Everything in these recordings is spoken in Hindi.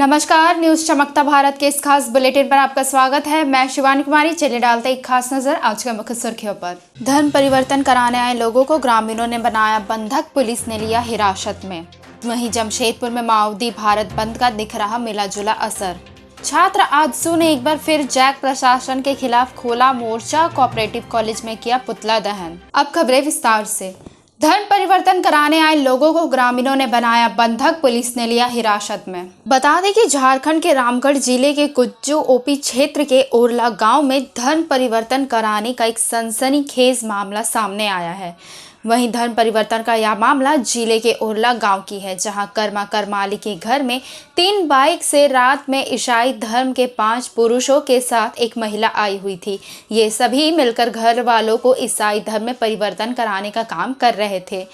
नमस्कार, न्यूज चमकता भारत के इस खास बुलेटिन पर आपका स्वागत है। मैं शिवानी कुमारी। चलिए डालते एक खास नजर आज के मुख्य सुर्खियों पर। धर्म परिवर्तन कराने आए लोगों को ग्रामीणों ने बनाया बंधक, पुलिस ने लिया हिरासत में। वहीं जमशेदपुर में माओवादी भारत बंद का दिख रहा मिला जुला असर। छात्र आजसू ने एक बार फिर जैक प्रशासन के खिलाफ खोला मोर्चा, कोऑपरेटिव कॉलेज में किया पुतला दहन। अब खबरें विस्तार से। धर्म परिवर्तन कराने आए लोगों को ग्रामीणों ने बनाया बंधक, पुलिस ने लिया हिरासत में। बता दें कि झारखंड के रामगढ़ जिले के कुज्जू ओपी क्षेत्र के ओरला गांव में धर्म परिवर्तन कराने का एक सनसनीखेज मामला सामने आया है। वहीं धर्म परिवर्तन का यह मामला जिले के ओरला गांव की है, जहां कर्मा करमाली के घर में 3 बाइक से रात में ईसाई धर्म के 5 पुरुषों के साथ एक महिला आई हुई थी। ये सभी मिलकर घर वालों को ईसाई धर्म में परिवर्तन कराने का काम कर रहे थे।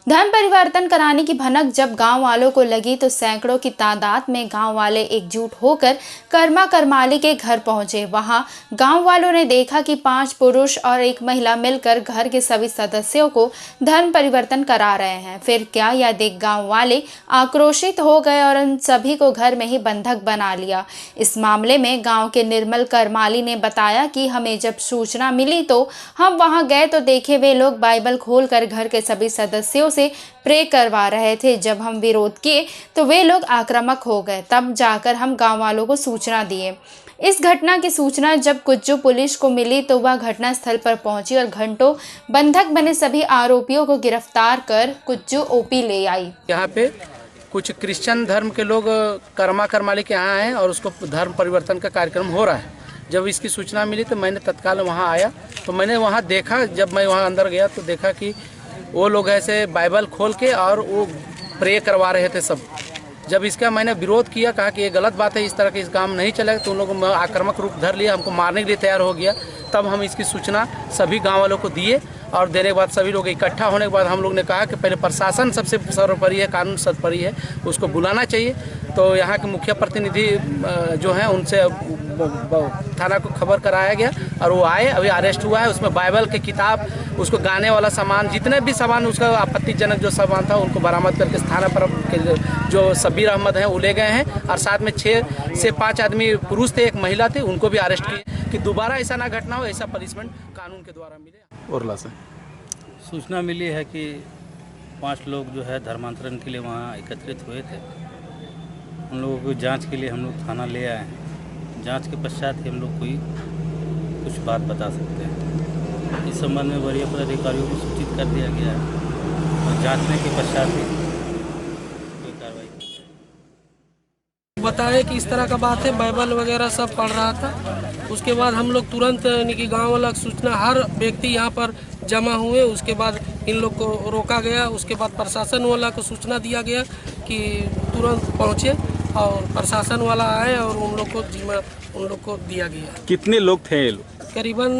धर्म परिवर्तन कराने की भनक जब गांव वालों को लगी तो सैकड़ों की तादाद में गांव वाले एकजुट होकर कर्मा करमाली के घर पहुंचे। वहां गांव वालों ने देखा कि 5 पुरुष और एक महिला मिलकर घर के सभी सदस्यों को धर्म परिवर्तन करा रहे हैं। फिर क्या, यह देख गांव वाले आक्रोशित हो गए और उन सभी को घर में ही बंधक बना लिया। इस मामले में गाँव के निर्मल करमाली ने बताया कि हमें जब सूचना मिली तो हम वहाँ गए तो देखे वे लोग बाइबल खोलकर घर के सभी सदस्यों से प्रे करवा रहे थे। जब हम विरोध किए तो वे लोग आक्रामक हो गए, तब जाकर हम गांव वालों को सूचना दिए। इस घटना की सूचना जब कुज्जू पुलिस को मिली तो वह घटना स्थल पर पहुंची और घंटों बंधक बने सभी आरोपियों को गिरफ्तार कर कुज्जू ओपी ले आई। यहाँ पे कुछ क्रिश्चियन धर्म के लोग कर्मा करमाली के यहाँ हैं और उसको धर्म परिवर्तन का कार्यक्रम हो रहा है। जब इसकी सूचना मिली तो मैंने तत्काल वहाँ आया, तो मैंने वहाँ देखा, जब मैं वहाँ अंदर गया तो देखा कि वो लोग ऐसे बाइबल खोल के और वो प्रे करवा रहे थे सब। जब इसका मैंने विरोध किया, कहा कि ये गलत बात है, इस तरह के इस काम नहीं चलेगा, तो उन लोगों ने आक्रामक रूप धर लिया, हमको मारने के लिए तैयार हो गया। तब हम इसकी सूचना सभी गांव वालों को दिए और देने के बाद सभी लोग इकट्ठा होने के बाद हम लोग ने कहा कि पहले प्रशासन सबसे सर्वोपरि है, कानून सर्वोपरि है, उसको बुलाना चाहिए। तो यहाँ के मुखिया प्रतिनिधि जो हैं उनसे थाना को खबर कराया गया और वो आए, अभी अरेस्ट हुआ है। उसमें बाइबल की किताब, उसको गाने वाला सामान, जितने भी सामान उसका आपत्तिजनक जो सामान था उनको बरामद करके थाना पर जो सबीर अहमद हैं वो ले गए हैं। और साथ में 6 से 5 आदमी पुरुष थे, एक महिला थी, उनको भी अरेस्ट किए कि दोबारा ऐसा ना घटना हो, ऐसा पनिशमेंट कानून के द्वारा मिले। ओरला से सूचना मिली है कि 5 लोग जो है धर्मांतरण के लिए वहाँ एकत्रित हुए थे। उन लोगों को जांच के लिए हम लोग थाना ले आए हैं। जांच के पश्चात ही हम लोग कोई कुछ बात बता सकते हैं। इस संबंध में वरीय पदाधिकारियों को सूचित कर दिया गया है और जांचने के पश्चात ही कोई कार्रवाई बताए कि इस तरह का बात है। बाइबल वगैरह सब पढ़ रहा था। उसके बाद हम लोग तुरंत यानी कि गाँव वाला सूचना, हर व्यक्ति यहाँ पर जमा हुए। उसके बाद इन लोग को रोका गया। उसके बाद प्रशासन वाला को सूचना दिया गया कि तुरंत पहुँचे और प्रशासन वाला आए और उन लोग को जिम्मा उन लोग को दिया गया। कितने लोग थे ये लोग? करीबन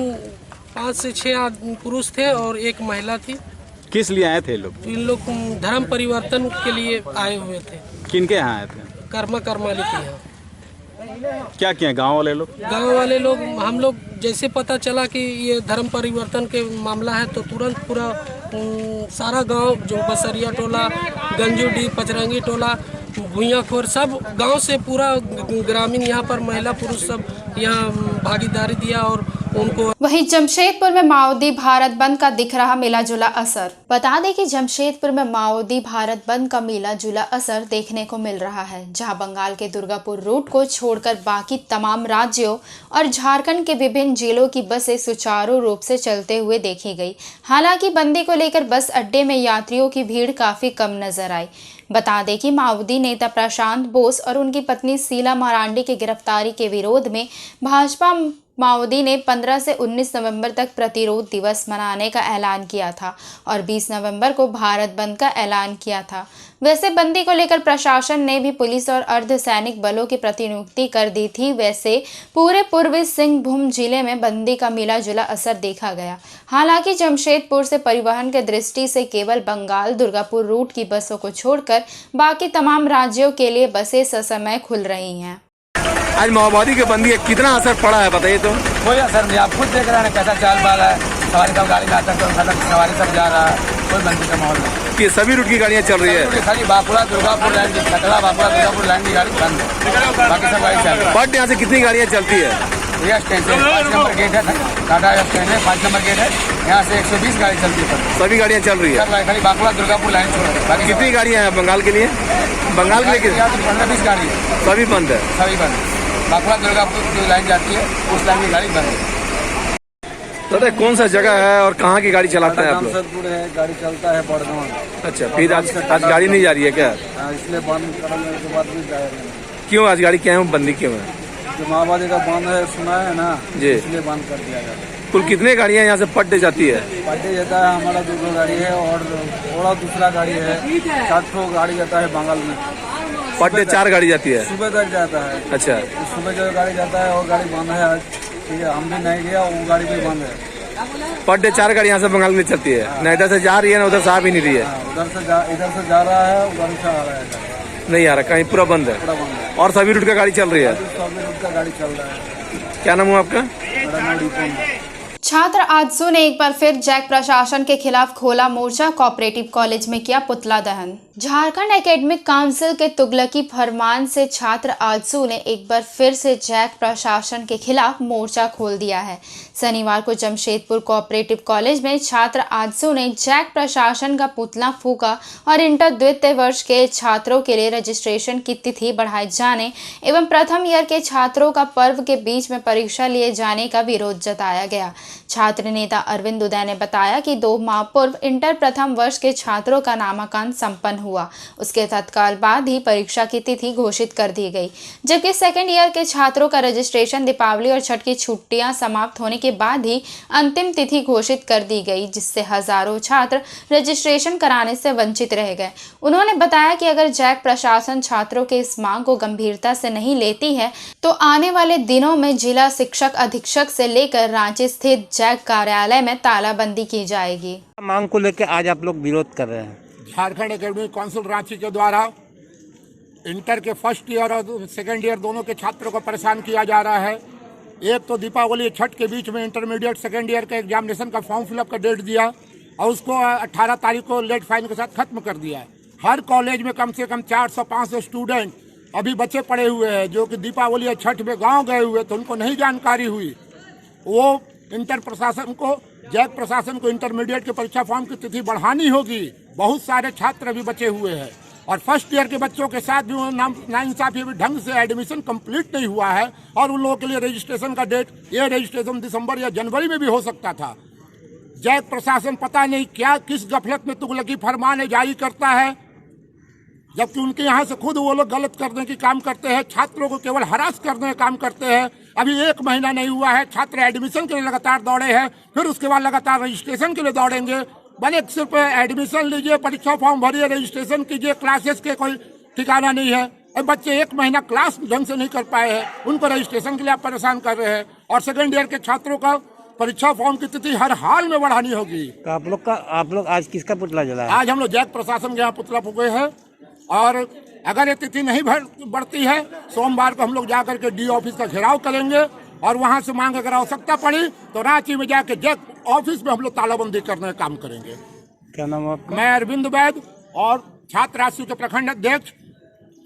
5 से 6 पुरुष थे और एक महिला थी। किस लिए आए थे लोग? इन लोग धर्म परिवर्तन के लिए आए हुए थे। किनके यहाँ आए थे? कर्मा करमाली के यहाँ। क्या किया गांव वाले लोग? गांव वाले लोग, हम लोग जैसे पता चला कि ये धर्म परिवर्तन के मामला है तो तुरंत पूरा सारा गांव, जो बसरिया टोला, गंजूडी, पचरंगी टोला, भुइयाखोर, सब गांव से पूरा ग्रामीण यहाँ पर महिला पुरुष सब यहाँ भागीदारी दिया और उनको। वहीं जमशेदपुर में माओवादी भारत बंद का दिख रहा मिला जुला असर। बता दें कि जमशेदपुर में माओवादी भारत बंद का मिला जुला असर देखने को मिल रहा है, जहां बंगाल के दुर्गापुर रूट को छोड़कर बाकी तमाम राज्यों और झारखंड के विभिन्न जिलों की बसें सुचारू रूप से चलते हुए देखी गई। हालांकि बंदी को लेकर बस अड्डे में यात्रियों की भीड़ काफी कम नजर आई। बता दें कि माओवादी नेता प्रशांत बोस और उनकी पत्नी शीला मरांडी की गिरफ्तारी के विरोध में भाजपा माओवादी ने 15 से 19 नवंबर तक प्रतिरोध दिवस मनाने का ऐलान किया था और 20 नवंबर को भारत बंद का ऐलान किया था। वैसे बंदी को लेकर प्रशासन ने भी पुलिस और अर्धसैनिक बलों की प्रतिनियुक्ति कर दी थी। वैसे पूरे पूर्वी सिंहभूम जिले में बंदी का मिला जुला असर देखा गया। हालांकि जमशेदपुर से परिवहन के दृष्टि से केवल बंगाल दुर्गापुर रूट की बसों को छोड़कर बाकी तमाम राज्यों के लिए बसें ससमय खुल रही हैं। आज माओवादी के बंदी का कितना असर पड़ा है बताइए तो? कोई असर नहीं, आप खुद देख रहे हैं कैसा चाल बाल है। सवारी सब गाड़ी लाता है तो सवारी सब जा रहा है, कोई बंदी का माहौल नहीं। कि सभी रूट की गाड़ियाँ चल रही है? खाली बाकुड़ा दुर्गापुर लाइन की, सकला बाकुड़ा दुर्गापुर लाइन की गाड़ी बंद है, बाकी सब गाड़ी चल रही है। बट यहाँ से कितनी गाड़ियाँ चलती है? भैया स्टैंड से 5 नंबर गेट है, टाटा स्टैंड है, 5 नंबर गेट है, यहाँ से 120 गाड़ी चलती है। सभी गाड़ियाँ चल रही है? खाली बाकुड़ा दुर्गापुर लाइन छोड़ है, बाकी कितनी गाड़ियाँ हैं बंगाल के लिए? बंगाल के लिए 15-20 गाड़ी है, सभी बंद है? सभी बंद है। बाकुड़ा दुर्गापुर जो लाइन जाती है उस लाइन की गाड़ी बंद है। दादा कौन सा जगह है और कहाँ की गाड़ी चलाते हैं आप लोग? जमशेदपुर है, गाड़ी चलता है बड़गांव। अच्छा, फिर आज गाड़ी नहीं जा रही है क्या? इसलिए बंद करने के बाद भी जा रहे हैं। क्यों आज गाड़ी क्या है बंदी क्यों है? जो माओवादी का बंद है सुना है ना जी, इसलिए बंद कर दिया जाता है। कुल कितने गाड़ियाँ यहाँ से पट जाती है? पट्टे जाता है हमारा 2 गाड़ी है और दूसरा गाड़ी है, 4 गाड़ी जाता है बंगाल में। पट्टे 4 गाड़ी जाती है? सुबह तक जाता है। अच्छा, सुबह जो गाड़ी जाता है और गाड़ी बंद है आज, ठीक है, हम भी नहीं गया, वो गाड़ी भी बंद है। पट्टे 4 गाड़ी यहाँ से बंगाल में चलती है, न इधर से जा रही है ना उधर से आ भी नहीं रही है? इधर से जा रहा है, उधर से आ रहा है, नहीं आ रहा, कहीं पूरा बंद है। पूरा बंद है। और सभी रूट का गाड़ी चल रही है? सभी रूट का गाड़ी चल रहा है। क्या नाम हुआ आपका? मेरा नाम रिपोन है। छात्र आजसू ने एक बार फिर जैक प्रशासन के खिलाफ खोला मोर्चा, कोऑपरेटिव कॉलेज में किया पुतला दहन। झारखंड एकेडमिक काउंसिल के तुगलकी फरमान से छात्र आजसू ने एक बार फिर से जैक प्रशासन के खिलाफ मोर्चा खोल दिया है। शनिवार को जमशेदपुर कोऑपरेटिव कॉलेज में छात्र आजसू ने जैक प्रशासन का पुतला फूका और इंटर द्वितीय वर्ष के छात्रों के लिए रजिस्ट्रेशन की तिथि बढ़ाए जाने एवं प्रथम ईयर के छात्रों का पर्व के बीच में परीक्षा लिए जाने का विरोध जताया गया। छात्र नेता अरविंद उदय ने बताया कि 2 माह पूर्व इंटर प्रथम वर्ष के छात्रों का नामांकन संपन्न हुआ, उसके तत्काल बाद ही परीक्षा की तिथि घोषित कर दी गई, जबकि सेकेंड ईयर के छात्रों का रजिस्ट्रेशन दीपावली और छठ की छुट्टियां समाप्त होने के बाद ही अंतिम तिथि घोषित कर दी गई, जिससे हजारों छात्र रजिस्ट्रेशन कराने से वंचित रह गए। उन्होंने बताया कि अगर जैक प्रशासन छात्रों के इस मांग को गंभीरता से नहीं लेती है तो आने वाले दिनों में जिला शिक्षक अधीक्षक से लेकर रांची स्थित जैक कार्यालय में तालाबंदी की जाएगी। मांग को लेकर आज आप लोग विरोध कर रहे हैं? झारखंड एकेडमिक काउंसिल रांची के द्वारा इंटर के फर्स्ट ईयर और सेकेंड ईयर दोनों के छात्रों को परेशान किया जा रहा है। एक तो दीपावली छठ के बीच में इंटरमीडिएट सेकेंड ईयर का एग्जामिनेशन का फॉर्म फिलअप का डेट दिया और उसको 18 तारीख को लेट फाइन के साथ खत्म कर दिया है। हर कॉलेज में कम से कम 400-500 स्टूडेंट अभी बच्चे पड़े हुए हैं जो कि दीपावली और छठ में गाँव गए हुए, तो उनको नहीं जानकारी हुई। वो इंटर प्रशासन को, जैक प्रशासन को इंटरमीडिएट के परीक्षा फॉर्म की तिथि बढ़ानी होगी। बहुत सारे छात्र अभी बचे हुए हैं और फर्स्ट ईयर के बच्चों के साथ भी नाइंसाफी अभी ढंग से एडमिशन कंप्लीट नहीं हुआ है और उन लोगों के लिए रजिस्ट्रेशन का डेट, ये रजिस्ट्रेशन दिसंबर या जनवरी में भी हो सकता था। जैक प्रशासन पता नहीं क्या किस गफलत में तुगलकी फरमान जारी करता है, जबकि उनके यहाँ से खुद वो लोग गलत करने की काम करते हैं, छात्रों को केवल हरास करने का काम करते हैं। अभी 1 महीना नहीं हुआ है, छात्र एडमिशन के लिए लगातार दौड़े हैं, फिर उसके बाद लगातार रजिस्ट्रेशन के लिए दौड़ेंगे। बने सिर्फ एडमिशन लीजिए, परीक्षा फॉर्म भरिए, रजिस्ट्रेशन कीजिए, क्लासेस के कोई ठिकाना नहीं है। अब बच्चे 1 महीना क्लास ढंग से नहीं कर पाए हैं, उनको रजिस्ट्रेशन के लिए आप परेशान कर रहे हैं। और सेकेंड ईयर के छात्रों का परीक्षा फॉर्म की तिथि हर हाल में बढ़ानी होगी। तो आप लोग आज किसका पुतला जलाया? आज हम लोग जैक प्रशासन के यहाँ पुतला फूके हैं और अगर ये तिथि नहीं बढ़ती है, सोमवार को हम लोग जाकर के डी ऑफिस का घेराव करेंगे और वहाँ से मांग अगर आवश्यकता पड़ी तो रांची में जाकर जैक ऑफिस में हम लोग तालाबंदी करने का काम करेंगे। क्या नाम है आपका? मैं अरविंद वैद और छात्र आजसू के प्रखंड अध्यक्ष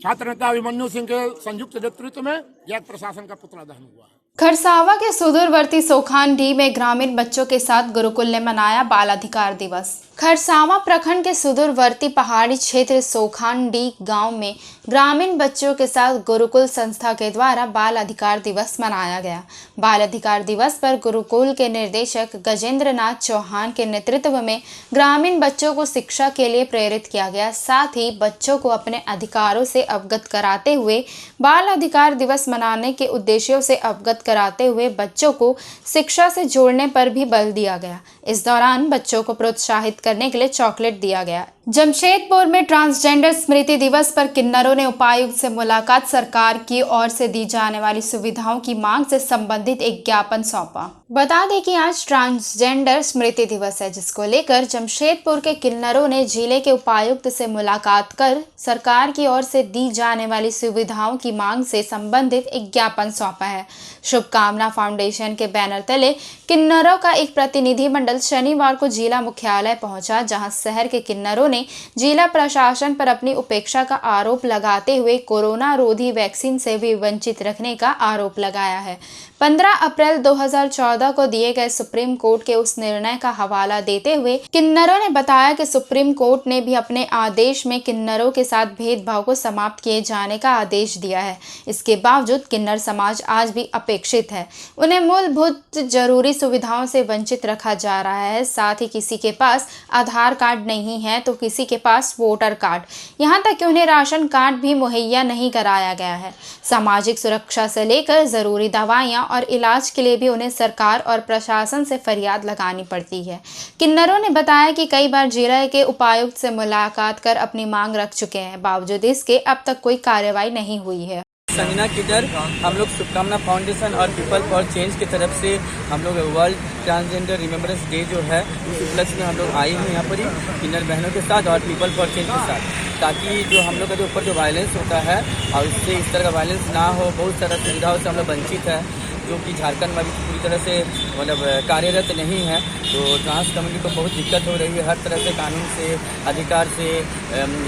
छात्र नेता अभिमन्यु सिंह के संयुक्त नेतृत्व में जैक प्रशासन का पुतला दहन हुआ। खरसावा के सुदूरवर्ती सोखानडीह में ग्रामीण बच्चों के साथ गुरुकुल ने मनाया बाल अधिकार दिवस। खरसावा प्रखंड के सुदूरवर्ती पहाड़ी क्षेत्र सोखानडीह गांव में ग्रामीण बच्चों के साथ गुरुकुल संस्था के द्वारा बाल अधिकार दिवस मनाया गया। बाल अधिकार दिवस पर गुरुकुल के निर्देशक गजेंद्र नाथ चौहान के नेतृत्व में ग्रामीण बच्चों को शिक्षा के लिए प्रेरित किया गया। साथ ही बच्चों को अपने अधिकारों से अवगत कराते हुए बाल अधिकार दिवस मनाने के उद्देश्यों से अवगत कराते हुए बच्चों को शिक्षा से जोड़ने पर भी बल दिया गया। इस दौरान बच्चों को प्रोत्साहित करने के लिए चॉकलेट दिया गया। जमशेदपुर में ट्रांसजेंडर स्मृति दिवस पर किन्नरों ने उपायुक्त से मुलाकात, सरकार की ओर से दी जाने वाली सुविधाओं की मांग से संबंधित एक ज्ञापन सौंपा। बता दें कि आज ट्रांसजेंडर स्मृति दिवस है, जिसको लेकर जमशेदपुर के किन्नरों ने जिले के उपायुक्त से मुलाकात कर सरकार की ओर से दी जाने वाली सुविधाओं की मांग से संबंधित एक ज्ञापन सौंपा है। शुभकामना फाउंडेशन के बैनर तले किन्नरों का एक प्रतिनिधि मंडल शनिवार को जिला मुख्यालय पहुंचा, जहां शहर के किन्नरों ने जिला प्रशासन पर अपनी उपेक्षा का आरोप लगाते हुए कोरोना रोधी वैक्सीन से भी वंचित रखने का आरोप लगाया है। 15 अप्रैल 2014 को दिए गए सुप्रीम कोर्ट के उस निर्णय का हवाला देते हुए किन्नरों ने बताया कि सुप्रीम कोर्ट ने भी अपने आदेश में किन्नरों के साथ भेदभाव को समाप्त किए जाने का आदेश दिया है। इसके बावजूद किन्नर समाज आज भी अपेक्षित है, उन्हें मूलभूत जरूरी सुविधाओं से वंचित रखा जा रहा है। साथ ही किसी के पास आधार कार्ड नहीं है तो किसी के पास वोटर कार्ड, यहाँ तक कि उन्हें राशन कार्ड भी मुहैया नहीं कराया गया है। सामाजिक सुरक्षा से लेकर जरूरी दवाइयाँ और इलाज के लिए भी उन्हें सरकार और प्रशासन से फरियाद लगानी पड़ती है। किन्नरों ने बताया कि कई बार जिले के उपायुक्त से मुलाकात कर अपनी मांग रख चुके हैं, बावजूद इसके अब तक कोई कार्रवाई नहीं हुई है। संजना किन्नर हम लोग शुभकामना फाउंडेशन और पीपल फॉर चेंज की तरफ से हम लोग वर्ल्ड ट्रांसजेंडर रिमेम्बरेंस डे जो है उस उपलक्ष्य में हम लोग आए हैं यहाँ पर ही किन्नर बहनों के साथ और पीपल फॉर चेंज के साथ, ताकि जो हम लोग का जो ऊपर जो वायलेंस होता है और इससे इस तरह का वायलेंस ना हो। बहुत सारा सुविधाओं से हम लोग वंचित है, जो कि झारखंड में अभी पूरी तरह से मतलब कार्यरत नहीं है। तो ट्रांस कम्युनिटी को बहुत दिक्कत हो रही है, हर तरह से कानून से, अधिकार से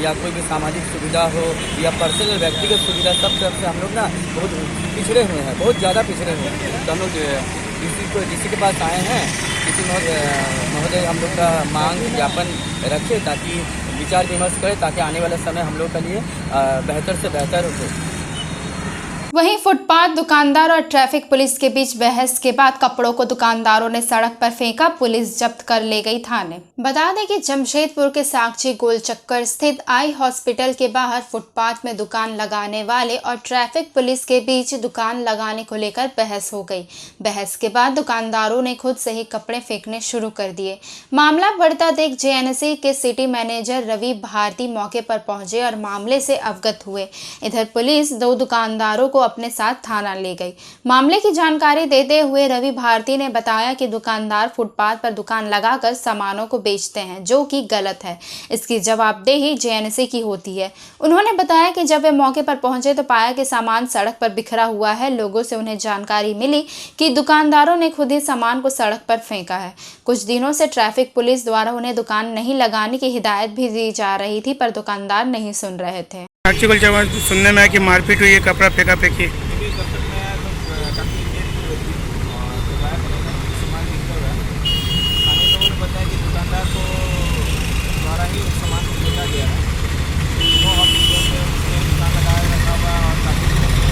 या कोई भी सामाजिक सुविधा हो या पर्सनल व्यक्तिगत सुविधा, सब तरफ से हम लोग ना बहुत पिछड़े हुए हैं, बहुत ज़्यादा पिछड़े हुए हैं। तो हम लोग डीसी के पास आए हैं, डीसी महोदय हम लोग का मांग ज्ञापन रखे ताकि विचार विमर्श करें, ताकि आने वाला समय हम लोग के लिए बेहतर से बेहतर हो। वहीं फुटपाथ दुकानदार और ट्रैफिक पुलिस के बीच बहस के बाद कपड़ों को दुकानदारों ने सड़क पर फेंका, पुलिस जब्त कर ले गई थाने। बता दें कि जमशेदपुर के साक्षी गोल चक्कर स्थित आई हॉस्पिटल के बाहर फुटपाथ में दुकान लगाने वाले और ट्रैफिक पुलिस के बीच दुकान लगाने को लेकर बहस हो गई। बहस के बाद दुकानदारों ने खुद से ही कपड़े फेंकने शुरू कर दिए। मामला बढ़ता देख जेएनसी के सिटी मैनेजर रवि भारती मौके पर पहुंचे और मामले से अवगत हुए। इधर पुलिस 2 दुकानदारों को अपने साथ थाना ले गई। मामले की जानकारी देते हुए रवि भारती ने बताया कि दुकानदार फुटपाथ पर दुकान लगाकर सामानों को बेचते हैं, जो कि गलत है। इसकी जवाबदेही जेएनसी की होती है। उन्होंने बताया कि जब वे मौके पर पहुंचे तो पाया कि सामान सड़क पर बिखरा हुआ है। लोगों से उन्हें जानकारी मिली कि दुकानदारों ने खुद ही सामान को सड़क पर फेंका है। कुछ दिनों से ट्रैफिक पुलिस द्वारा उन्हें दुकान नहीं लगाने की हिदायत भी दी जा रही थी, पर दुकानदार नहीं सुन रहे थे। सुनने में आया कि मारपीट हुई है, कपड़ा फेंका फेंकी। बताया कि दुकानदार को द्वारा ही उस सामान को फेंका गया है। तो हम दुकान लगाया रखा हुआ और काफ़ी दिनों से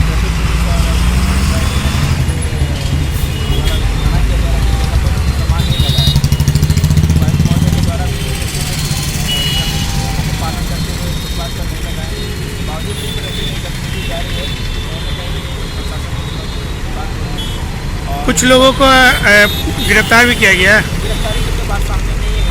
ट्रैफिक पुलिस और मना किया जा रहा है कि सामान नहीं लगाए। उपायुक्त महोदय के द्वारा भी पालन करते हुए फुटपाथ पर नहीं लगाए। बावजूद इस तरह की गतिविधि जारी है, कुछ लोगों को गिरफ्तार भी किया गया है। गिरफ्तारी की तो बात सामने नहीं है।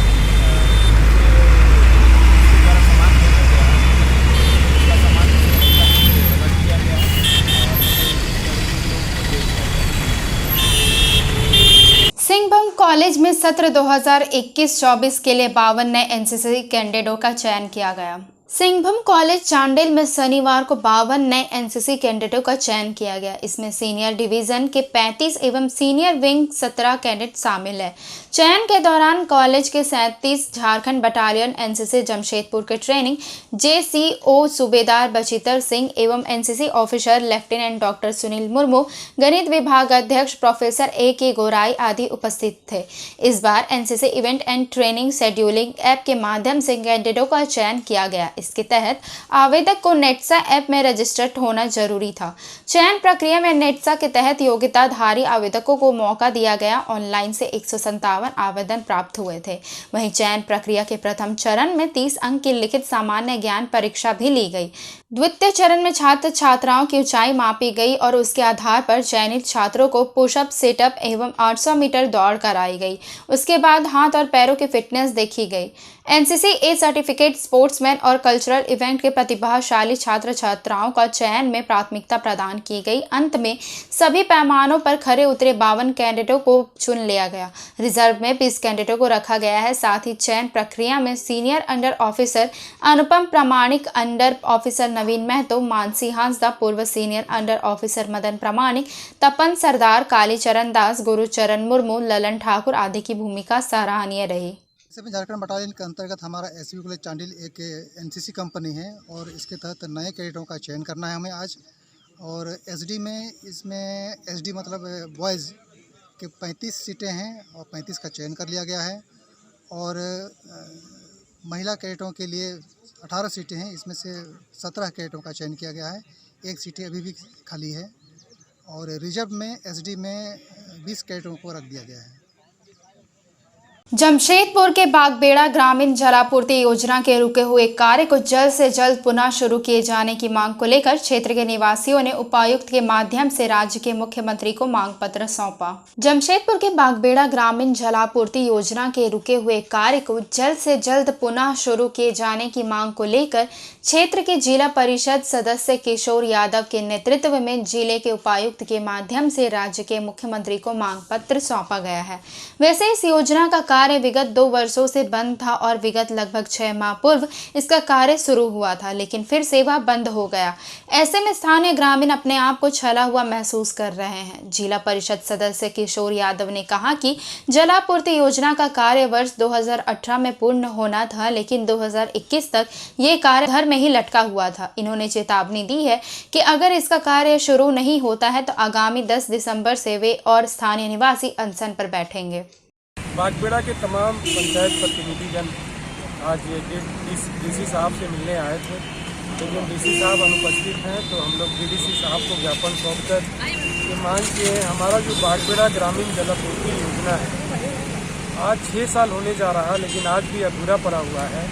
सिंहभूम कॉलेज में सत्र 2021-24 के लिए 52 नए एनसीसी कैंडिडेटों का चयन किया गया। सिंहभूम कॉलेज चांडिल में शनिवार को 52 नए एनसीसी कैडेटों का चयन किया गया। इसमें सीनियर डिवीजन के 35 एवं सीनियर विंग 17 कैडेट शामिल है। चयन के दौरान कॉलेज के 37 झारखंड बटालियन एनसीसी जमशेदपुर के ट्रेनिंग जेसीओ सूबेदार बचितर सिंह एवं NCC officer lieutenant doctor Sunil Murmu, गणित विभाग अध्यक्ष प्रोफेसर ए.के. गोराई आदि उपस्थित थे। इस बार NCC event and training scheduling app के माध्यम से कैडेटों का चयन किया गया। इसके तहत आवेदक को नेटसा ऐप में रजिस्टर्ड होना जरूरी था। चयन प्रक्रिया में नेटसा के तहत योग्यताधारी आवेदकों को मौका दिया गया। ऑनलाइन से 157 आवेदन प्राप्त हुए थे। वहीं चयन प्रक्रिया के प्रथम चरण में 30 अंक की लिखित सामान्य ज्ञान परीक्षा भी ली गई। द्वितीय चरण में छात्र छात्राओं की ऊंचाई मापी गई और उसके आधार पर चयनित छात्रों को पुशअप, सिटअप एवं 800 मीटर दौड़ कराई गई। उसके बाद हाथ और पैरों की फिटनेस देखी गई। एनसीसी ए सर्टिफिकेट स्पोर्ट्समैन और कल्चरल इवेंट के प्रतिभाशाली छात्र छात्राओं का चयन में प्राथमिकता प्रदान की गई। अंत में सभी पैमानों पर खरे उतरे 52 कैडेटों को चुन लिया गया। रिजर्व में 20 कैडेटों को रखा गया है। साथ ही चयन प्रक्रिया में सीनियर अंडर ऑफिसर अनुपम प्रामाणिक, अंडर ऑफिसर नवीन महतो, मानसी हांसदा, पूर्व सीनियर अंडर ऑफिसर मदन प्रामाणिक, तपन सरदार, कालीचरण दास, गुरुचरण मुर्मू, ललन ठाकुर आदि की भूमिका सराहनीय रही। झारखंड बटालियन के अंतर्गत हमारा एसवी कॉलेज चांडिल एक एनसीसी कंपनी है और इसके तहत नए कैडेटों का चयन करना है हमें आज। और एसडी में इसमें एसडी मतलब बॉयज़ के 35 सीटें हैं और 35 का चयन कर लिया गया है। और महिला कैडेटों के लिए 18 सीटें हैं, इसमें से 17 कैडेटों का चयन किया गया है। एक सीटें अभी भी खाली है। और रिजर्व में एसडी में 20 कैडेटों को रख दिया गया है। जमशेदपुर के बागबेड़ा ग्रामीण जलापूर्ति योजना के रुके हुए कार्य को जल्द से जल्द पुनः शुरू किए जाने की मांग को लेकर क्षेत्र के निवासियों ने उपायुक्त के माध्यम से राज्य के मुख्यमंत्री को मांग पत्र सौंपा। जमशेदपुर के बागबेड़ा ग्रामीण जलापूर्ति योजना के रुके हुए कार्य को जल्द से जल्द पुनः शुरू किए जाने की मांग को लेकर क्षेत्र के जिला परिषद सदस्य किशोर यादव के नेतृत्व में जिले के उपायुक्त के माध्यम से राज्य के मुख्यमंत्री को मांग पत्र सौंपा गया है। वैसे इस योजना का कार्य विगत 2 वर्षों से बंद था और विगत लगभग 6 माह पूर्व इसका कार्य शुरू हुआ था, लेकिन फिर सेवा बंद हो गया। ऐसे में स्थानीय ग्रामीण अपने आप को छला हुआ महसूस कर रहे हैं। जिला परिषद सदस्य किशोर यादव ने कहा कि जलापूर्ति योजना का कार्य वर्ष 2018 में पूर्ण होना था, लेकिन 2021 तक ये कार्य घर में ही लटका हुआ था। इन्होंने चेतावनी दी है कि अगर इसका कार्य शुरू नहीं होता है तो आगामी 10 दिसंबर से वे और स्थानीय निवासी अनशन पर बैठेंगे। बागबेड़ा के तमाम पंचायत प्रतिनिधिगण आज डीसी साहब से मिलने आए थे, लेकिन डीसी साहब अनुपस्थित हैं, तो हम लोग डीडीसी साहब को ज्ञापन सौंपकर ये मांग किए हैं। हमारा जो बागबेड़ा ग्रामीण जलापूर्ति योजना है आज 6 साल होने जा रहा है, लेकिन आज भी अधूरा पड़ा हुआ है।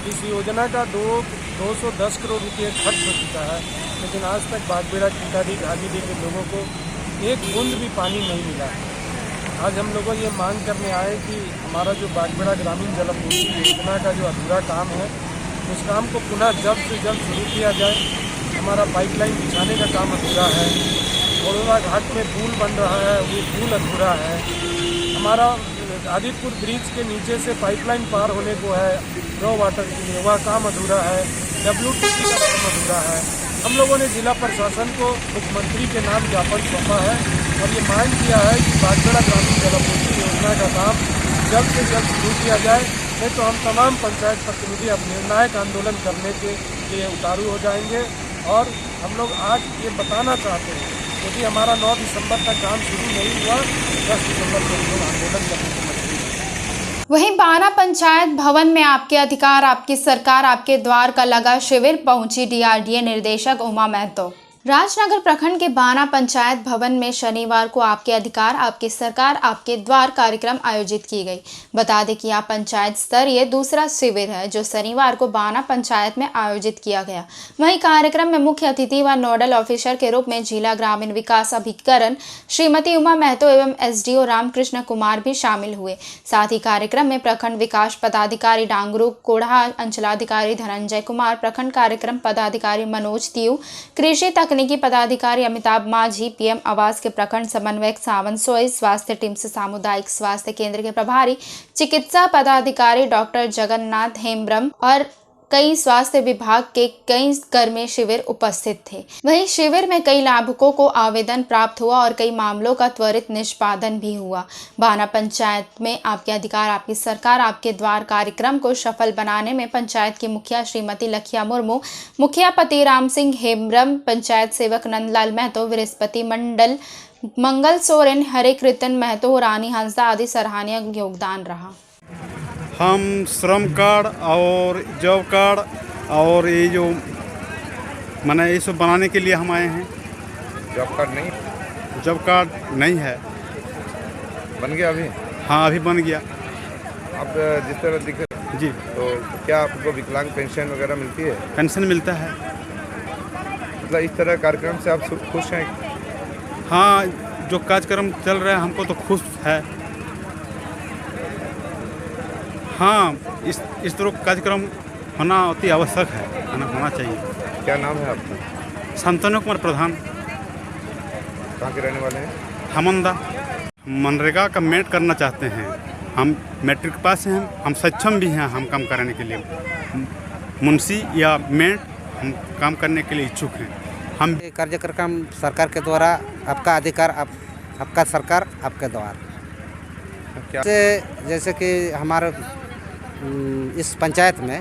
इस योजना का 210 करोड़ रुपये खर्च हो चुका है, लेकिन आज तक बागबेड़ा टीकाडी घाटीडी के लोगों को एक बूंद भी पानी नहीं मिला है। आज हम लोगों ये मांग करने आए कि हमारा जो बागबेड़ा ग्रामीण जलापूर्ति योजना का जो अधूरा काम है उस काम को पुनः जल्द से जल्द शुरू किया जाए। हमारा पाइपलाइन बिछाने का काम अधूरा है। बड़ौदा घाट में पुल बन रहा है, वो पुल अधूरा है। हमारा आदितपुर ब्रिज के नीचे से पाइपलाइन पार होने को है रॉ वाटर के लिए, वह काम अधूरा है। WTC का काम अधूरा है। हम लोगों ने जिला प्रशासन को मुख्यमंत्री के नाम ज्ञापन सौंपा है और ये मांग किया है कि बागबेड़ा ग्रामीण जलापूर्ति योजना का काम जल्द से जल्द शुरू किया जाए, नहीं तो हम तमाम पंचायत प्रतिनिधि अब निर्णायक आंदोलन करने के लिए उतारू हो जाएंगे। और हम लोग आज ये बताना चाहते हैं यदि हमारा 9 दिसंबर तक काम शुरू नहीं हुआ, 10 दिसंबर को हम लोग आंदोलन करने को मजबूर हैं। वहीं बाना पंचायत भवन में आपके अधिकार आपकी सरकार आपके द्वार का लगा शिविर पहुंची डीआरडीए निर्देशक उमा महतो। राजनगर प्रखंड के बाना पंचायत भवन में शनिवार को आपके अधिकार आपकी सरकार आपके द्वार कार्यक्रम आयोजित की गई। बता दें कि यह पंचायत स्तरीय दूसरा शिविर है जो शनिवार को बाना पंचायत में आयोजित किया गया। वहीं कार्यक्रम में मुख्य अतिथि व नोडल ऑफिसर के रूप में जिला ग्रामीण विकास अभिकरण श्रीमती उमा महतो एवं एसडीओ रामकृष्ण कुमार भी शामिल हुए। साथ ही कार्यक्रम में प्रखंड विकास पदाधिकारी डांगरू कोढ़ा, अंचलाधिकारी धनंजय कुमार, प्रखंड कार्यक्रम पदाधिकारी मनोज तियू, कृषि तकनीकी पदाधिकारी अमिताभ माझी, पीएम आवास के प्रखंड समन्वयक सावन सोई, स्वास्थ्य टीम से सामुदायिक स्वास्थ्य केंद्र के प्रभारी चिकित्सा पदाधिकारी डॉक्टर जगन्नाथ हेम्ब्रम और कई स्वास्थ्य विभाग के कई कर्मी शिविर उपस्थित थे। वहीं शिविर में कई लाभुकों को आवेदन प्राप्त हुआ और कई मामलों का त्वरित निष्पादन भी हुआ। बाना पंचायत में आपके अधिकार आपकी सरकार आपके द्वार कार्यक्रम को सफल बनाने में पंचायत की मुखिया श्रीमती लखिया मुर्मू, मुखिया पति राम सिंह हेम्ब्रम, पंचायत सेवक नंदलाल महतो, बृहस्पति मंडल, मंगल सोरेन, हरे कीर्तन महतो, रानी हंसदा आदि सराहनीय योगदान रहा। हम श्रम कार्ड और जॉब कार्ड और ये जो माने ये सब बनाने के लिए हम आए हैं। जॉब कार्ड नहीं? जॉब कार्ड नहीं है। बन गया अभी? हाँ अभी बन गया। अब जिस तरह दिख जी, तो क्या आपको विकलांग पेंशन वगैरह मिलती है? पेंशन मिलता है। मतलब इस तरह कार्यक्रम से आप खुश हैं? हाँ, जो कार्यक्रम चल रहा है हमको तो खुश है। हाँ, इस तरह कार्यक्रम होना अति आवश्यक है, होना चाहिए। क्या नाम है आपका? शांतनु कुमार प्रधान। कहाँ के रहने वाले हैं? हमंदा। मनरेगा का मेट करना चाहते हैं। हम मैट्रिक पास हैं, हम सक्षम भी हैं हम काम कराने के लिए। मुंशी या मेट हम काम करने के लिए इच्छुक हैं। हम कार्यक्रम सरकार के द्वारा आपका अधिकार आपका सरकार आपके द्वार क्या जैसे कि हमारे इस पंचायत में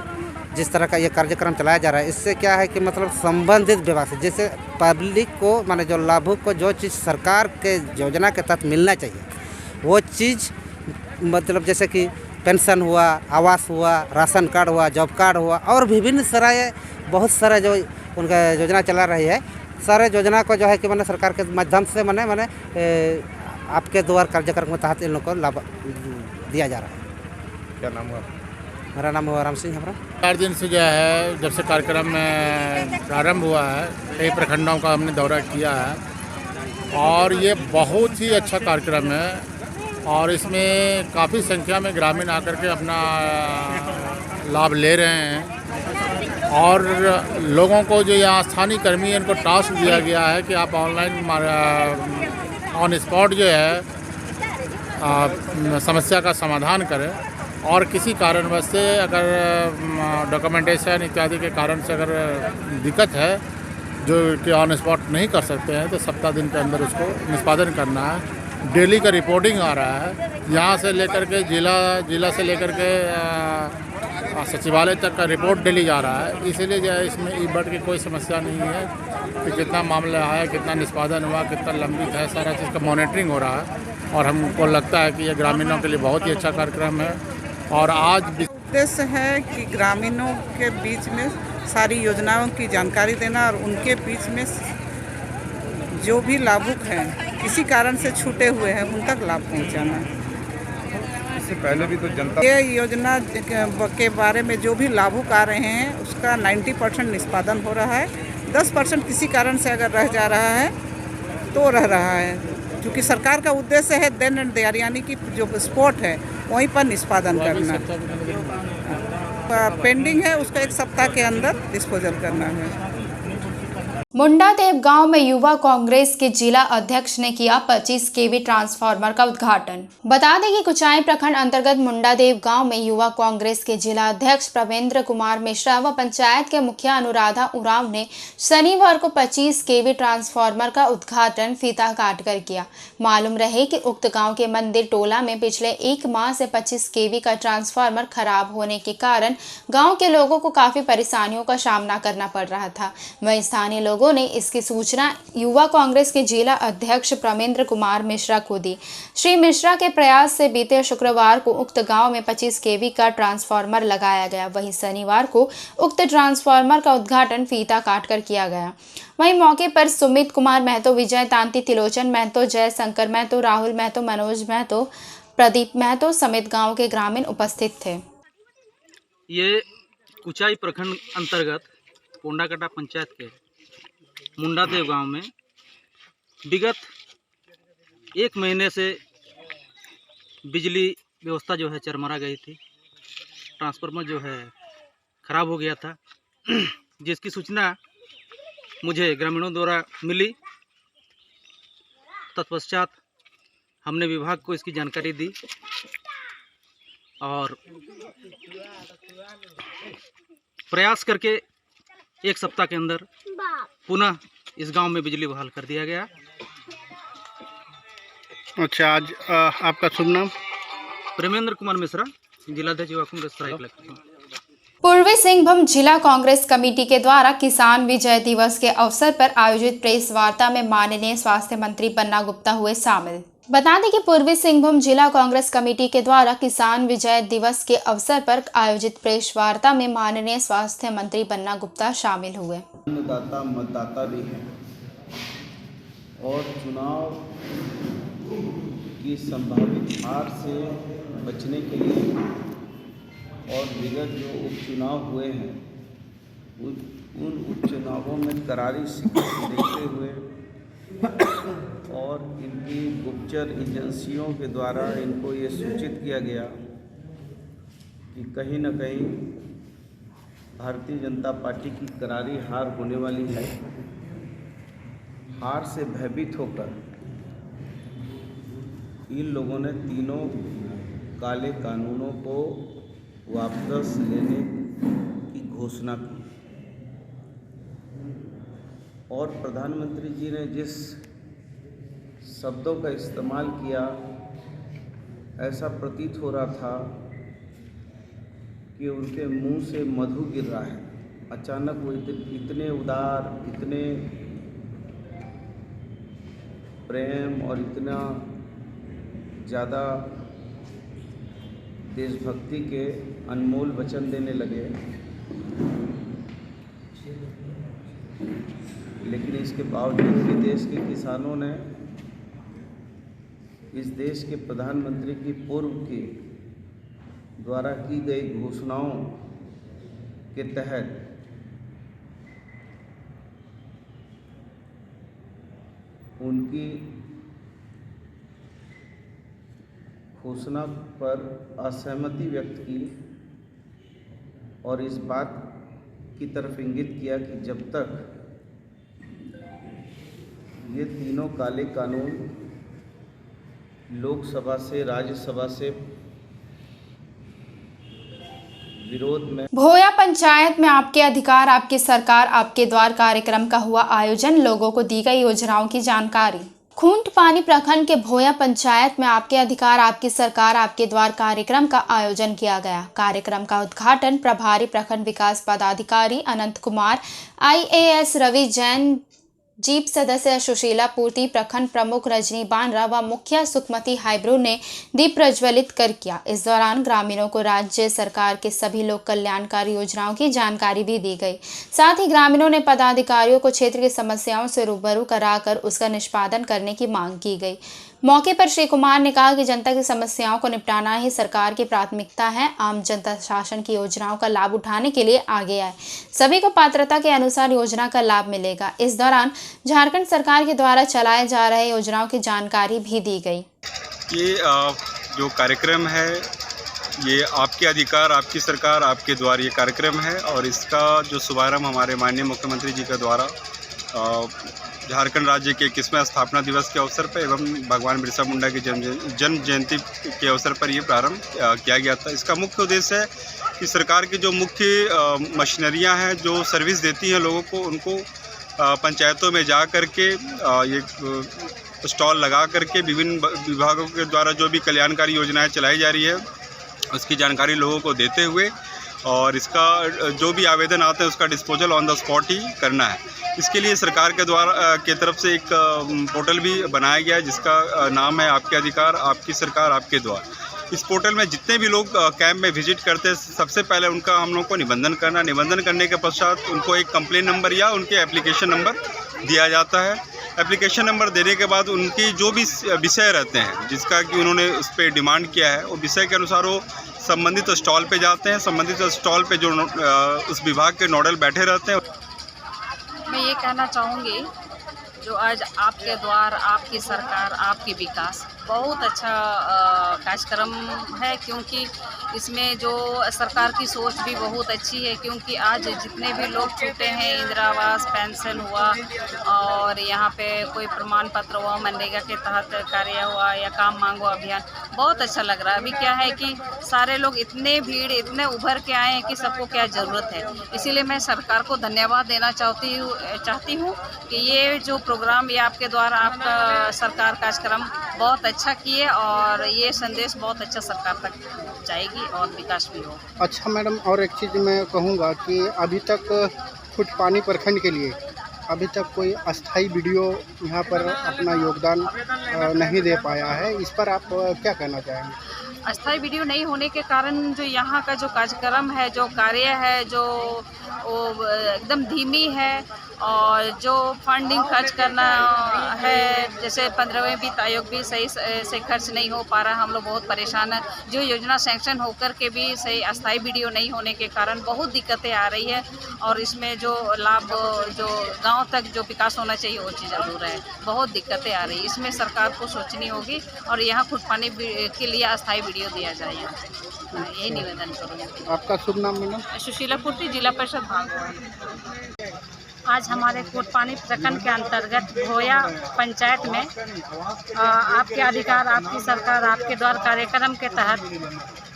जिस तरह का ये कार्यक्रम चलाया जा रहा है, इससे क्या है कि मतलब संबंधित विभाग से जैसे पब्लिक को माने जो लाभुक को जो चीज़ सरकार के योजना के तहत मिलना चाहिए वो चीज़ मतलब जैसे कि पेंशन हुआ, आवास हुआ, राशन कार्ड हुआ, जॉब कार्ड हुआ और विभिन्न सारे बहुत सारा जो उनका योजना चला रही है, सारे योजना को जो है कि मैंने सरकार के माध्यम से मैंने आपके द्वार कार्यक्रम के तहत इन लोगों को लाभ दिया जा रहा है। क्या नाम हुआ? मेरा नाम हुआ राम सिंह हमारा। 4 दिन से जो है जब से कार्यक्रम प्रारंभ हुआ है, कई प्रखंडों का हमने दौरा किया है और ये बहुत ही अच्छा कार्यक्रम है और इसमें काफ़ी संख्या में ग्रामीण आकर के अपना लाभ ले रहे हैं और लोगों को जो यहाँ स्थानीय कर्मी है इनको टास्क दिया गया है कि आप ऑनलाइन ऑन स्पॉट जो है समस्या का समाधान करें और किसी कारणवश से अगर डॉक्यूमेंटेशन इत्यादि के कारण से अगर दिक्कत है जो कि ऑन स्पॉट नहीं कर सकते हैं तो सप्ताह दिन के अंदर उसको निष्पादन करना है। डेली का रिपोर्टिंग आ रहा है, यहाँ से लेकर के जिला से लेकर के सचिवालय तक का रिपोर्ट डेली जा रहा है। इसीलिए जो है इसमें ई बट की कोई समस्या नहीं है कि कितना मामला आया, कितना निष्पादन हुआ, कितना लंबित है, सारा चीज़ का मॉनिटरिंग हो रहा है और हमको लगता है कि ये ग्रामीणों के लिए बहुत ही अच्छा कार्यक्रम है। और आज उद्देश्य है कि ग्रामीणों के बीच में सारी योजनाओं की जानकारी देना और उनके बीच में जो भी लाभुक हैं, किसी कारण से छूटे हुए हैं, उन तक लाभ पहुंचाना। इससे पहले भी तो जनता ये योजना के बारे में जो भी लाभुक आ रहे हैं उसका 90% निष्पादन हो रहा है। 10% किसी कारण से अगर रह जा रहा है तो रह रहा है, क्योंकि सरकार का उद्देश्य है देन एंड देयर, यानी कि जो स्पॉट है वहीं पर निष्पादन करना। पेंडिंग है उसका 1 सप्ताह के अंदर डिस्पोजल करना है। मुंडादेव गांव में युवा कांग्रेस के जिला अध्यक्ष ने किया 25 केवी ट्रांसफार्मर का उद्घाटन। बता दें कि कुचाई प्रखंड अंतर्गत मुंडादेव गांव में युवा कांग्रेस के जिला अध्यक्ष प्रवेंद्र कुमार मिश्रा व पंचायत के मुखिया अनुराधा उरांव ने शनिवार को 25 केवी ट्रांसफार्मर का उद्घाटन फीता काट कर किया। मालूम रहे कि उक्त गाँव के मंदिर टोला में पिछले 1 माह से 25 केवी का ट्रांसफार्मर खराब होने के कारण गाँव के लोगों को काफी परेशानियों का सामना करना पड़ रहा था। वहीं स्थानीय लोगों ने इसकी सूचना युवा कांग्रेस के जिला अध्यक्ष प्रवेंद्र कुमार मिश्रा को दी। श्री मिश्रा के प्रयास से बीते शुक्रवार को उक्त गांव में 25 केवी का ट्रांसफार्मर लगाया गया। वहीं शनिवार को उक्त ट्रांसफार्मर का उद्घाटन फीता काटकर किया गया। वहीं मौके पर सुमित कुमार महतो, विजय तांती, तिलोचन महतो, जय शंकर महतो, राहुल महतो, मनोज महतो, प्रदीप महतो समेत गाँव के ग्रामीण उपस्थित थे। ये कुचाई प्रखंड अंतर्गत कोंडाकटा पंचायत के मुंडादेव गांव में विगत 1 महीने से बिजली व्यवस्था जो है चरमरा गई थी। ट्रांसफार्मर जो है ख़राब हो गया था, जिसकी सूचना मुझे ग्रामीणों द्वारा मिली। तत्पश्चात हमने विभाग को इसकी जानकारी दी और प्रयास करके 1 सप्ताह के अंदर पुनः इस गांव में बिजली बहाल कर दिया गया। अच्छा, आज आपका शुभ नाम? प्रवेंद्र कुमार मिश्रा, जिलाध्यक्ष युवा कांग्रेस सरायकेला। पूर्वी सिंहभूम जिला कांग्रेस कमेटी के द्वारा किसान विजय दिवस के अवसर पर आयोजित प्रेस वार्ता में माननीय स्वास्थ्य मंत्री बन्ना गुप्ता हुए शामिल। बता दें कि पूर्वी सिंहभूम जिला कांग्रेस कमेटी के द्वारा किसान विजय दिवस के अवसर पर आयोजित प्रेस वार्ता में माननीय स्वास्थ्य मंत्री बन्ना गुप्ता शामिल हुए। अन्नदाता मतदाता भी हैं और चुनाव की संभावित हार से बचने के लिए और विगत जो उपचुनाव हुए हैं उन उपचुनावों में करारी शिकस्त देखते हुए और इनकी गुप्तचर एजेंसियों के द्वारा इनको ये सूचित किया गया कि कहीं न कहीं भारतीय जनता पार्टी की करारी हार होने वाली है। हार से भयभीत होकर इन लोगों ने तीनों काले कानूनों को वापस लेने की घोषणा की और प्रधानमंत्री जी ने जिस शब्दों का इस्तेमाल किया, ऐसा प्रतीत हो रहा था कि उनके मुंह से मधु गिर रहा है। अचानक वो इतने उदार, इतने प्रेम और इतना ज़्यादा देशभक्ति के अनमोल वचन देने लगे, लेकिन इसके बावजूद भी देश के किसानों ने इस देश के प्रधानमंत्री की पूर्व के द्वारा की गई घोषणाओं के तहत उनकी घोषणा पर असहमति व्यक्त की और इस बात की तरफ इंगित किया कि जब तक ये तीनों काले कानून लोकसभा से राज्यसभा से विरोध में। भोया पंचायत में आपके अधिकार आपकी सरकार आपके द्वार कार्यक्रम का हुआ आयोजन, लोगों को दी गई योजनाओं की जानकारी। खूंटपानी प्रखंड के भोया पंचायत में आपके अधिकार आपकी सरकार आपके द्वार कार्यक्रम का आयोजन किया गया। कार्यक्रम का उद्घाटन प्रभारी प्रखंड विकास पदाधिकारी अनंत कुमार, IAS रवि जैन, जीप सदस्य सुशीला पूर्ति, प्रखंड प्रमुख रजनी बानरा व मुखिया सुखमती हाइब्रो ने दीप प्रज्वलित कर किया। इस दौरान ग्रामीणों को राज्य सरकार के सभी लोक कल्याणकारी योजनाओं की जानकारी भी दी गई। साथ ही ग्रामीणों ने पदाधिकारियों को क्षेत्र की समस्याओं से रूबरू कराकर उसका निष्पादन करने की मांग की गई। मौके पर श्री कुमार ने कहा कि जनता की समस्याओं को निपटाना ही सरकार की प्राथमिकता है। आम जनता शासन की योजनाओं का लाभ उठाने के लिए आगे आए, सभी को पात्रता के अनुसार योजना का लाभ मिलेगा। इस दौरान झारखंड सरकार के द्वारा चलाए जा रहे योजनाओं की जानकारी भी दी गई। ये जो कार्यक्रम है ये आपके अधिकार आपकी सरकार आपके द्वार ये कार्यक्रम है और इसका जो शुभारंभ हमारे माननीय मुख्यमंत्री जी के द्वारा झारखंड राज्य के 21वें स्थापना दिवस के अवसर पर एवं भगवान बिरसा मुंडा की जन्म जयंती के अवसर पर ये प्रारंभ किया गया था। इसका मुख्य उद्देश्य है कि सरकार की जो मुख्य मशीनरियां हैं जो सर्विस देती हैं लोगों को, उनको पंचायतों में जा कर के ये स्टॉल लगा करके विभिन्न विभागों के द्वारा जो भी कल्याणकारी योजनाएं चलाई जा रही है उसकी जानकारी लोगों को देते हुए और इसका जो भी आवेदन आते हैं उसका डिस्पोजल ऑन द स्पॉट ही करना है। इसके लिए सरकार के द्वारा के तरफ से एक पोर्टल भी बनाया गया है जिसका नाम है आपके अधिकार आपकी सरकार आपके द्वार। इस पोर्टल में जितने भी लोग कैंप में विजिट करते हैं सबसे पहले उनका हम लोग को निबंधन करना, निबंधन करने के पश्चात उनको एक कंप्लेन नंबर या उनके एप्लीकेशन नंबर दिया जाता है। एप्लीकेशन नंबर देने के बाद उनकी जो भी विषय रहते हैं जिसका कि उन्होंने उस पर डिमांड किया है वो विषय के अनुसार वो संबंधित स्टॉल पे जाते हैं। संबंधित स्टॉल पे जो उस विभाग के नोडल बैठे रहते हैं। मैं ये कहना चाहूँगी जो आज आपके द्वार आपकी सरकार आपकी विकास बहुत अच्छा कार्यक्रम है, क्योंकि इसमें जो सरकार की सोच भी बहुत अच्छी है। क्योंकि आज जितने भी लोग छूटे हैं, इंदिरा आवास पेंशन हुआ और यहाँ पे कोई प्रमाण पत्र हुआ, मनरेगा के तहत कार्य हुआ या काम मांगो अभियान, बहुत अच्छा लग रहा है। अभी क्या है कि सारे लोग इतने भीड़ इतने उभर के आए हैं कि सबको क्या ज़रूरत है। इसीलिए मैं सरकार को धन्यवाद देना चाहती हूँ कि ये जो प्रोग्राम ये आपके द्वारा आपका सरकार कार्यक्रम बहुत अच्छा किए और ये संदेश बहुत अच्छा सरकार तक जाएगी और विकास भी हो। अच्छा मैडम, और एक चीज़ मैं कहूँगा कि अभी तक खूंटपानी प्रखंड के लिए अभी तक कोई अस्थाई वीडियो यहाँ पर अपना योगदान नहीं दे पाया है, इस पर आप क्या कहना चाहेंगे? अस्थाई वीडियो नहीं होने के कारण जो यहाँ का जो कार्यक्रम है, जो कार्य है, जो वो एकदम धीमी है और जो फंडिंग खर्च करना है, जैसे 15वें वित्त आयोग भी सही से खर्च नहीं हो पा रहा, हम लोग बहुत परेशान हैं। जो योजना सैंक्शन होकर के भी सही अस्थायी वीडियो नहीं होने के कारण बहुत दिक्कतें आ रही है और इसमें जो लाभ जो गांव तक जो विकास होना चाहिए वो चीज़ अधूरा है, बहुत दिक्कतें आ रही है। इसमें सरकार को सोचनी होगी और यहाँ खुद पानी के लिए अस्थायी वीडियो दिया जाए। यही निवेदन करूँगी। आपका शुभ नाम मैडम? सुशीला पूर्ति, जिला परिषद भागलपुर। आज हमारे कोटपानी प्रखंड के अंतर्गत भोया पंचायत में आपके अधिकार आपकी सरकार आपके द्वार कार्यक्रम के तहत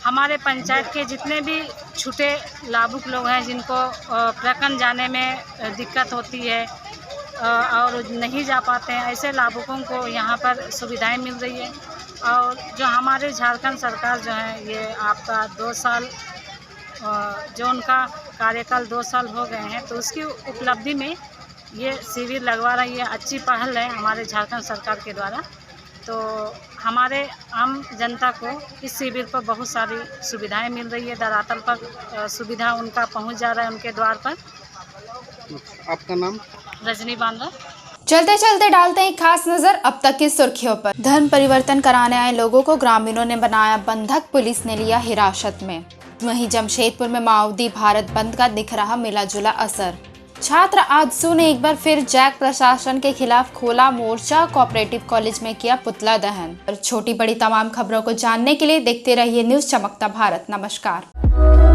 हमारे पंचायत के जितने भी छूटे लाभुक लोग हैं जिनको प्रखंड जाने में दिक्कत होती है और नहीं जा पाते हैं, ऐसे लाभुकों को यहाँ पर सुविधाएं मिल रही है। और जो हमारे झारखंड सरकार जो है ये आपका 2 साल जो उनका कार्यकाल 2 साल हो गए हैं तो उसकी उपलब्धि में ये शिविर लगवा रही है। अच्छी पहल है हमारे झारखंड सरकार के द्वारा। तो हमारे आम जनता को इस शिविर पर बहुत सारी सुविधाएं मिल रही है, धरातल पर सुविधा उनका पहुंच जा रहा है उनके द्वार पर। आपका नाम? रजनी बांद्रा। चलते चलते डालते हैं खास नजर अब तक की सुर्खियों पर। धर्म परिवर्तन कराने आए लोगों को ग्रामीणों ने बनाया बंधक, पुलिस ने लिया हिरासत में। वहीं जमशेदपुर में माओवादी भारत बंद का दिख रहा मिला जुला असर। छात्र आजसू ने एक बार फिर जैक प्रशासन के खिलाफ खोला मोर्चा, कोऑपरेटिव कॉलेज में किया पुतला दहन। छोटी बड़ी तमाम खबरों को जानने के लिए देखते रहिए न्यूज़ चमकता भारत। नमस्कार।